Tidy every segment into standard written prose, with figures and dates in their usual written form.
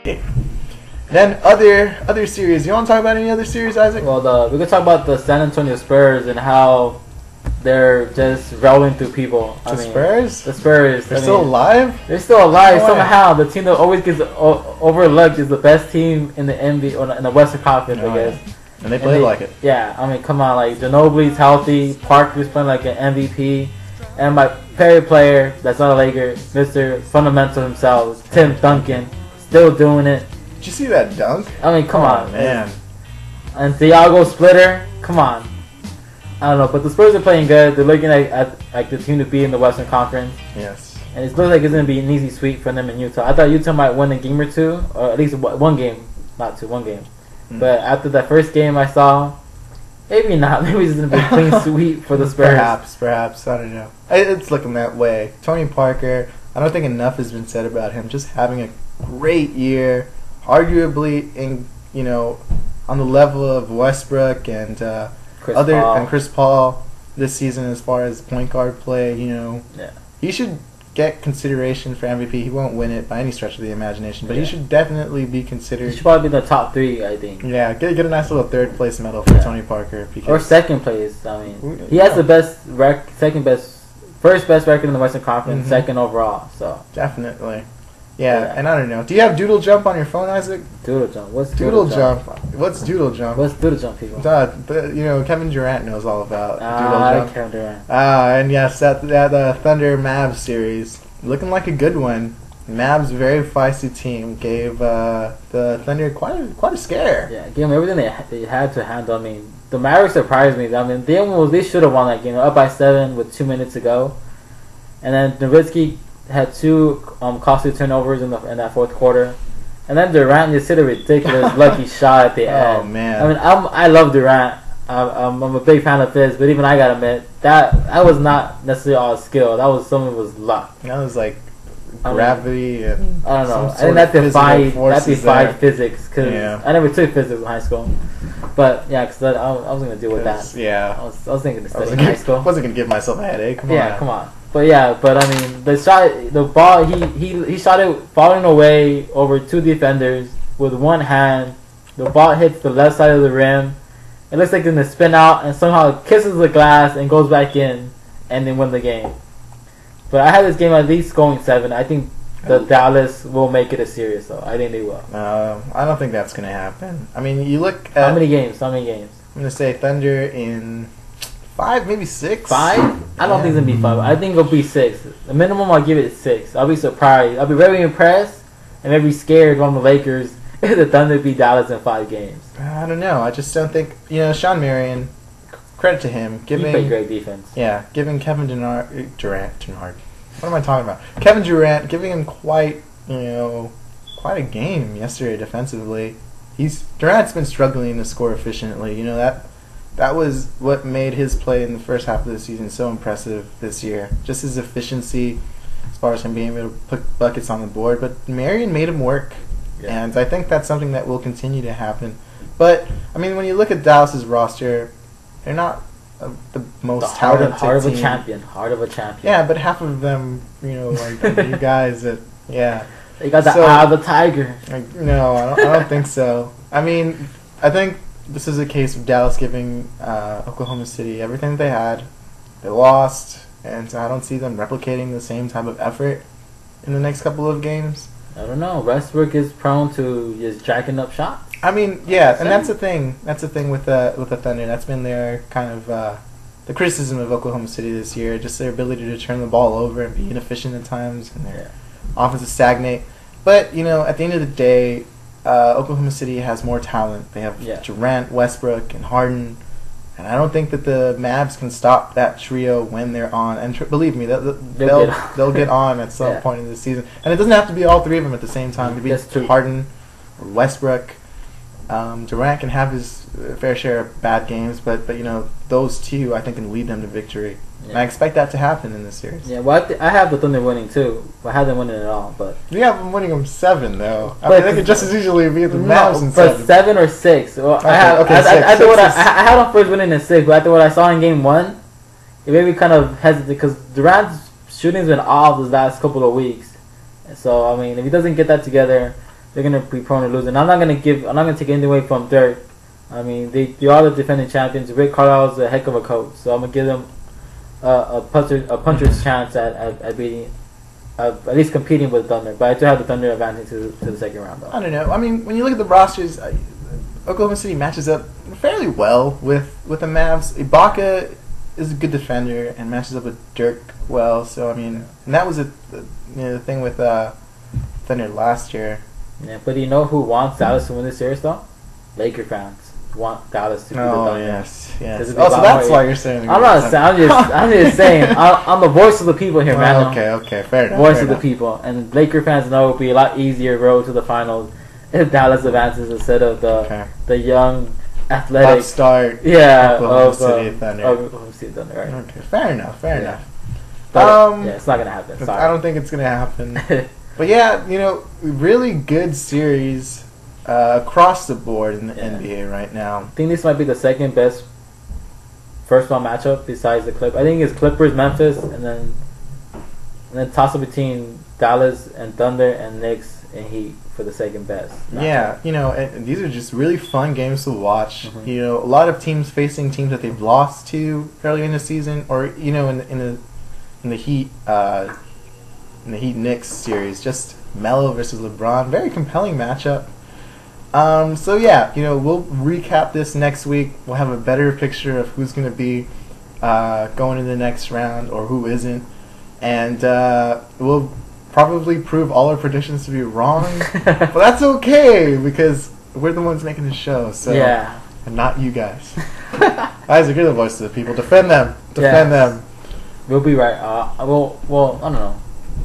Then other series. You want to talk about any other series, Isaac? Well, we could talk about the San Antonio Spurs and how they're just rolling through people. Spurs? The Spurs. They're still alive? They're still alive No way. somehow. The team that always gets overlooked is the best team in the NBA or in the Western Conference, I guess. Yeah. And they play like it. Yeah, I mean, come on. Like, Ginobili's healthy. Parker's playing like an MVP. And my favorite player that's not a Laker, Mr. Fundamental himself, Tim Duncan, still doing it. Did you see that dunk? I mean, come on. Man. And Thiago Splitter, come on. I don't know, but the Spurs are playing good. They're looking at the team to be in the Western Conference. Yes. And it looks like it's going to be an easy sweep for them in Utah. I thought Utah might win a game or two, or at least one game. Not two, one game. But after that first game I saw, maybe not. Maybe it's going to be a clean sweep for the Spurs. Perhaps. I don't know. It's looking that way. Tony Parker, I don't think enough has been said about him. Just having a great year, arguably on the level of Westbrook and Chris Paul this season as far as point guard play. He should get consideration for MVP. He won't win it by any stretch of the imagination, but he should definitely be considered. He should probably be in the top 3, I think. Yeah, get a nice little third place medal for Tony Parker. Or second place. I mean, he has the first best record in the Western Conference, second overall. So definitely. Yeah, and I don't know. Do you have Doodle Jump on your phone, Isaac? Doodle Jump. What's Doodle Jump? What's Doodle Jump? What's Doodle Jump, people? Kevin Durant knows all about Doodle Jump. Kevin Durant. And yes, that Thunder Mavs series looking like a good one. Mavs, very feisty team, gave the Thunder quite a scare. Yeah, gave them everything they had to handle. I mean, the Mavericks surprised me. I mean, they should have won that game, up by 7 with 2 minutes to go, and then Nowitzki had 2 costly turnovers in that fourth quarter, and then Durant just hit a ridiculous lucky shot at the end. Oh man! I mean, I love Durant. I'm a big fan of his, but even I gotta admit that was not necessarily all skill. That was some of it was luck. That was like gravity and I don't know. I think that defied physics because I never took physics in high school. But yeah, because I was gonna deal with that. Yeah, I was thinking to study in high school. Wasn't gonna give myself a headache. Come on. But I mean, the ball, he shot it falling away over 2 defenders with one hand. The ball hits the left side of the rim. It looks like it's gonna spin out and somehow kisses the glass and goes back in, and then win the game. But I have this game at least going 7. I think the Dallas will make it a series, though. I think they will. I don't think that's gonna happen. I mean, you look at how many games? I'm gonna say Thunder in 5, maybe 6. 5? I don't think it's gonna be 5. I think it'll be 6. The minimum, I'll give it 6. I'll be surprised. I'll be very impressed and maybe scared when the Lakers, if the Thunder beat Dallas in 5 games. I don't know. I just don't think Sean Marion. Credit to him. He played great defense. Yeah, giving Kevin Durant. What am I talking about? Kevin Durant giving him quite a game yesterday defensively. Durant's been struggling to score efficiently. That was what made his play in the first half of the season so impressive this year. Just his efficiency as far as him being able to put buckets on the board. But Marion made him work, and I think that's something that will continue to happen. But, I mean, when you look at Dallas's roster, they're not the most talented heart of team. Heart of a champion. Yeah, but half of them, like you guys that, They got the eye of the tiger. No, I don't think so. I mean, I think this is a case of Dallas giving Oklahoma City everything that they had. They lost, and I don't see them replicating the same type of effort in the next couple of games. I don't know. Westbrook is prone to just jacking up shots. I mean, yeah, and that's the thing. That's the thing with the Thunder. That's been their kind of the criticism of Oklahoma City this year. Just their ability to turn the ball over and be inefficient at times, and their offense stagnate. But at the end of the day, Oklahoma City has more talent. They have Durant, Westbrook, and Harden, and I don't think that the Mavs can stop that trio when they're on. And believe me, they'll get on at some point in the season. And it doesn't have to be all 3 of them at the same time. It could be Harden or Westbrook. Durant can have his fair share of bad games, but those 2 I think can lead them to victory. Yeah. And I expect that to happen in this series. Yeah, well, I have the Thunder winning too. I have them winning it all, but you have them winning them 7 though. I mean, they could just as easily beat the Mavs in 7. 7 or 6. Well, I had them first winning in 6, but after what I saw in Game 1, it made me kind of hesitant because Durant's shooting's been off the last couple of weeks. So I mean, if he doesn't get that together. they're gonna be prone to losing. I'm not gonna take anything away from Dirk. I mean, they are the defending champions. Rick Carlisle's a heck of a coach, so I'm gonna give them a puncher's chance at beating, at least competing with Thunder. But I do have the Thunder advancing to the second round, though. I don't know. I mean, when you look at the rosters, Oklahoma City matches up fairly well with the Mavs. Ibaka is a good defender and matches up with Dirk well. So I mean, and that was the thing with Thunder last year. Yeah, but you know who wants Dallas to win this series though? Laker fans want Dallas to beat the Thunder. Oh yes. Oh, so more, that's why you're saying. I'm just saying. I'm the voice of the people here, man. Okay, fair enough. Voice of the people, and Laker fans know it would be a lot easier road to the finals if Dallas advances instead of the young, athletic upstart. Oklahoma City Thunder. Oklahoma City Thunder, right? Okay, fair enough. But, it's not gonna happen. Sorry. I don't think it's gonna happen. But yeah, really good series across the board in the NBA right now. I think this might be the second best first round matchup besides the Clippers. I think it's Clippers, Memphis, and then toss up between Dallas and Thunder and Knicks and Heat for the second best. Yeah, and these are just really fun games to watch. Mm-hmm. A lot of teams facing teams that they've lost to early in the season, or in the Heat. In the Heat Knicks series, just Melo versus LeBron, very compelling matchup. So yeah, we'll recap this next week. We'll have a better picture of who's going to be going in the next round or who isn't, and we'll probably prove all our predictions to be wrong. But that's okay because we're the ones making the show. So and not you guys. Isaac, you're the voice of the people. Defend them. Them. We'll be right. Well, I don't know.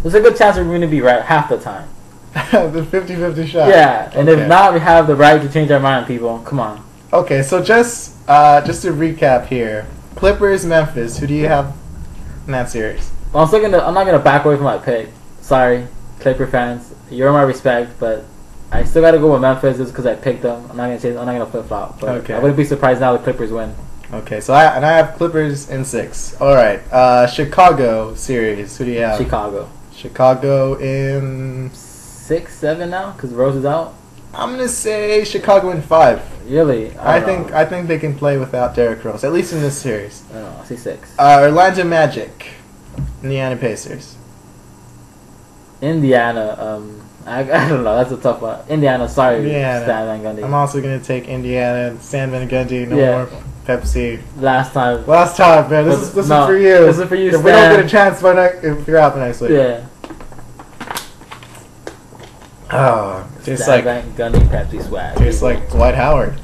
There's a good chance we're going to be right half the time. The 50-50 shot. Yeah, and if not, we have the right to change our mind, people. Come on. Okay, so just to recap here. Clippers, Memphis. Who do you have in that series? Well, I'm not gonna back away from my pick. Sorry, Clipper fans. You're my respect, but I still gotta go with Memphis just because I picked them. I'm not gonna flip flop. But okay. I wouldn't be surprised now the Clippers win. Okay, so I have Clippers in 6. All right, Chicago series. Who do you have? Chicago in 6, 7 now because Rose is out. I'm gonna say Chicago in 5. Really? I think they can play without Derrick Rose, at least in this series. I don't know. I see 6. Orlando Magic, Indiana Pacers. Indiana. I don't know. That's a tough one. Indiana. Sorry, Stan Van Gundy. I'm also gonna take Indiana. Stan Van Gundy. No more Pepsi. Last time, man. This is for you. This is for you, If we don't get a chance, if you're out the next week. Yeah. Oh, tastes Stan Van Gundy Pepsi swag. Tastes like Dwight Howard.